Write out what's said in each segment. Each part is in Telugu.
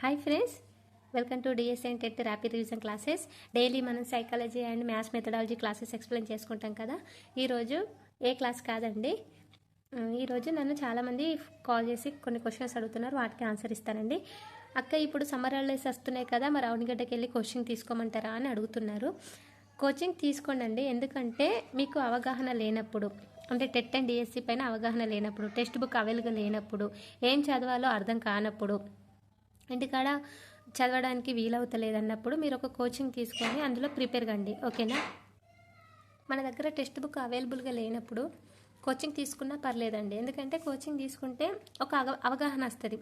Hi friends, welcome to DSC and TET rapid revision classes. Daily మనం psychology and maths methodology classes explain చేసుకుంటాం కదా. ఈరోజు ఏ క్లాస్ కాదండి. ఈరోజు నన్ను చాలామంది కాల్ చేసి కొన్ని క్వశ్చన్స్ అడుగుతున్నారు, వాటికి ఆన్సర్ ఇస్తానండి. అక్క, ఇప్పుడు సమ్మర్ హాలిడేస్ వస్తున్నాయి కదా, మరి అవనిగడ్డకి వెళ్ళి కోచింగ్ తీసుకోమంటారా అని అడుగుతున్నారు. కోచింగ్ తీసుకోండి, ఎందుకంటే మీకు అవగాహన లేనప్పుడు, అంటే టెట్ అండ్ డిఎస్సి పైన అవగాహన లేనప్పుడు, టెక్స్ట్ బుక్ అవైలబుల్ లేనప్పుడు, ఏం చదవాలో అర్థం కానప్పుడు, ఇంటికాడ చదవడానికి వీలవుతలేదన్నప్పుడు మీరు ఒక కోచింగ్ తీసుకొని అందులో ప్రిపేర్ కండి, ఓకేనా. మన దగ్గర టెక్స్ట్ బుక్ అవైలబుల్గా లేనప్పుడు కోచింగ్ తీసుకున్నా పర్లేదండి, ఎందుకంటే కోచింగ్ తీసుకుంటే ఒక అవగాహన వస్తుంది,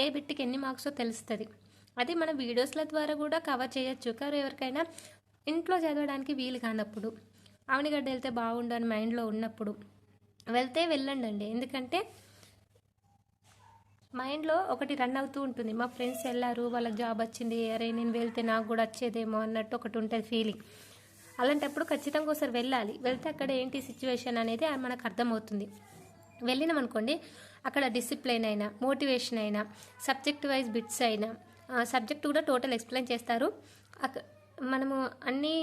ఏ బిట్కి ఎన్ని మార్క్సో తెలుస్తుంది. అది మన వీడియోస్ల ద్వారా కూడా కవర్ చేయొచ్చు. కానీ ఎవరికైనా ఇంట్లో చదవడానికి వీలు కానప్పుడు, అవనిగడ్డ వెళ్తే బాగుండు అని మైండ్లో ఉన్నప్పుడు వెళ్ళండి. ఎందుకంటే మైండ్లో ఒకటి రన్ అవుతూ ఉంటుంది, మా ఫ్రెండ్స్ వెళ్ళారు, వాళ్ళకి జాబ్ వచ్చింది, అరే నేను వెళ్తే నాకు కూడా వచ్చేదేమో అన్నట్టు ఒకటి ఉంటుంది ఫీలింగ్. అలాంటప్పుడు ఖచ్చితంగా ఒకసారి వెళ్ళాలి. వెళ్తే అక్కడ ఏంటి సిచ్యువేషన్ అనేది మనకు అర్థమవుతుంది. వెళ్ళినాం అనుకోండి, అక్కడ డిసిప్లిన్ అయినా, మోటివేషన్ అయినా, సబ్జెక్ట్ వైజ్ బిట్స్ అయినా, సబ్జెక్ట్ కూడా టోటల్ ఎక్స్ప్లెయిన్ చేస్తారు. మనము అన్నీ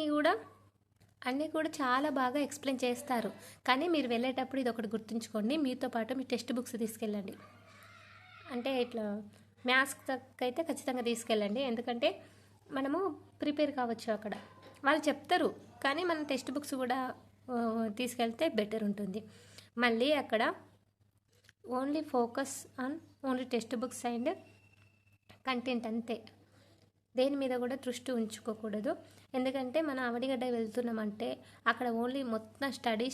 కూడా చాలా బాగా ఎక్స్ప్లెయిన్ చేస్తారు. కానీ మీరు వెళ్ళేటప్పుడు ఇది ఒకటి గుర్తుంచుకోండి, మీతో పాటు మీ టెక్స్ట్ బుక్స్ తీసుకెళ్ళండి. అంటే ఇట్లా మ్యాథ్స్కి అయితే ఖచ్చితంగా తీసుకెళ్ళండి, ఎందుకంటే మనము ప్రిపేర్ కావచ్చు. అక్కడ వాళ్ళు చెప్తారు, కానీ మనం టెక్స్ట్ బుక్స్ కూడా తీసుకెళ్తే బెటర్ ఉంటుంది. మళ్ళీ అక్కడ only focus on only text books and content, అంతే. దేని మీద కూడా దృష్టి ఉంచుకోకూడదు. ఎందుకంటే మనం అవనిగడ్డ వెళ్తున్నామంటే అక్కడ ఓన్లీ మొత్తం స్టడీ.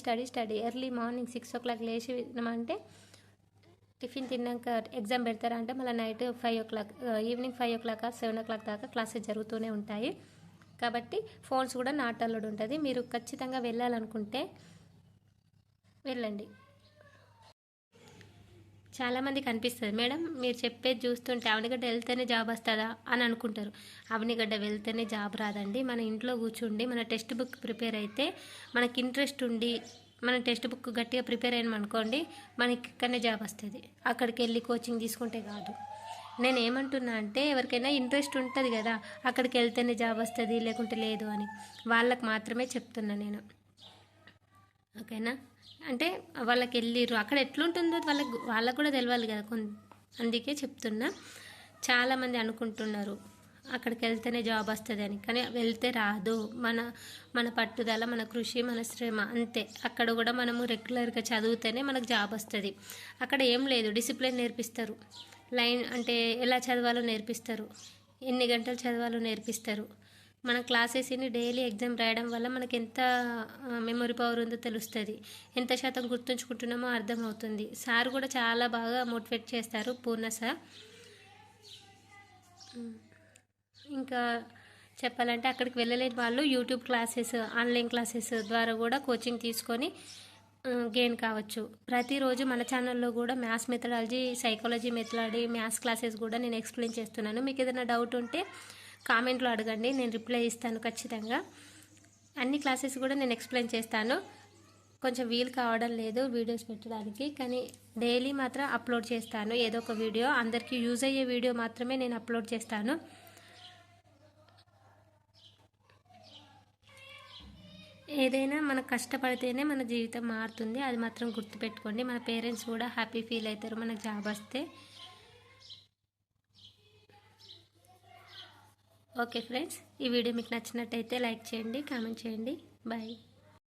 ఎర్లీ మార్నింగ్ 6 o'clock లేచి వెళ్ళామంటే టిఫిన్ తిన్నాక ఎగ్జామ్ పెడతారా అంటే మళ్ళీ night 5 o'clock, evening 5 o'clock 7 o'clock దాకా క్లాసెస్ జరుగుతూనే ఉంటాయి. కాబట్టి ఫోన్స్ కూడా నాట్ అలౌడ్ ఉంటుంది. మీరు ఖచ్చితంగా వెళ్ళాలనుకుంటే వెళ్ళండి. చాలామందికి అనిపిస్తుంది, మేడం మీరు చెప్పేది చూస్తుంటే అవనిగడ్డ వెళ్తేనే జాబ్ వస్తుందా అని అనుకుంటారు. అవనిగడ్డ వెళ్తేనే జాబ్ రాదండి. మన ఇంట్లో కూర్చుండి మన టెక్స్ట్ బుక్ ప్రిపేర్ అయితే, మనకి ఇంట్రెస్ట్ ఉండి మనం టెక్స్ట్ బుక్ గట్టిగా ప్రిపేర్ అయినాం అనుకోండి, మనకి ఇక్కడనే జాబ్ వస్తుంది. అక్కడికి వెళ్ళి కోచింగ్ తీసుకుంటే కాదు. నేను ఏమంటున్నా అంటే, ఎవరికైనా ఇంట్రెస్ట్ ఉంటుంది కదా, అక్కడికి వెళ్తేనే జాబ్ వస్తుంది లేకుంటే లేదు అని, వాళ్ళకి మాత్రమే చెప్తున్నా నేను, ఓకేనా. అంటే వాళ్ళకి వెళ్ళిర్రు, అక్కడ ఎట్లుంటుందో వాళ్ళకు కూడా తెలియాలి కదా, అందుకే చెప్తున్నా. చాలామంది అనుకుంటున్నారు అక్కడికి వెళ్తేనే జాబ్ వస్తుంది అని, కానీ వెళ్తే రాదు. మన పట్టుదల, మన కృషి, మన శ్రమ, అంతే. అక్కడ కూడా మనము రెగ్యులర్గా చదివితేనే మనకు జాబ్ వస్తుంది. అక్కడ ఏం లేదు, డిసిప్లిన్ నేర్పిస్తారు, లైన్ అంటే ఎలా చదవాలో నేర్పిస్తారు, ఎన్ని గంటలు చదవాలో నేర్పిస్తారు. మన క్లాసెస్ని డైలీ ఎగ్జామ్ రాయడం వల్ల మనకి ఎంత మెమొరీ పవర్ ఉందో తెలుస్తుంది, ఎంత శాతం గుర్తుంచుకుంటున్నామో అర్థమవుతుంది. సార్ కూడా చాలా బాగా మోటివేట్ చేస్తారు, పూర్ణ సార్. ఇంకా చెప్పాలంటే అక్కడికి వెళ్ళలేని వాళ్ళు యూట్యూబ్ క్లాసెస్, ఆన్లైన్ క్లాసెస్ ద్వారా కూడా కోచింగ్ తీసుకొని గెయిన్ కావచ్చు. ప్రతిరోజు మన ఛానల్లో కూడా maths methodology, psychology methodology, maths classes కూడా నేను ఎక్స్ప్లెయిన్ చేస్తున్నాను. మీకు ఏదైనా డౌట్ ఉంటే కామెంట్లో అడగండి, నేను రిప్లై ఇస్తాను ఖచ్చితంగా. అన్ని క్లాసెస్ కూడా నేను ఎక్స్ప్లెయిన్ చేస్తాను. కొంచెం వీలు కావడం లేదు వీడియోస్ పెట్టడానికి, కానీ డైలీ మాత్రం అప్లోడ్ చేస్తాను. ఏదో ఒక వీడియో, అందరికీ యూజ్ అయ్యే వీడియో మాత్రమే నేను అప్లోడ్ చేస్తాను. ఏదైనా మనం కష్టపడితేనే మన జీవితం మారుతుంది, అది మాత్రం గుర్తుపెట్టుకోండి. మన పేరెంట్స్ కూడా హ్యాపీ ఫీల్ అవుతారు మనకు జాబ్ వస్తే. ఓకే ఫ్రెండ్స్, ఈ వీడియో మీకు నచ్చినట్టయితే లైక్ చేయండి, కామెంట్ చేయండి. బాయ్.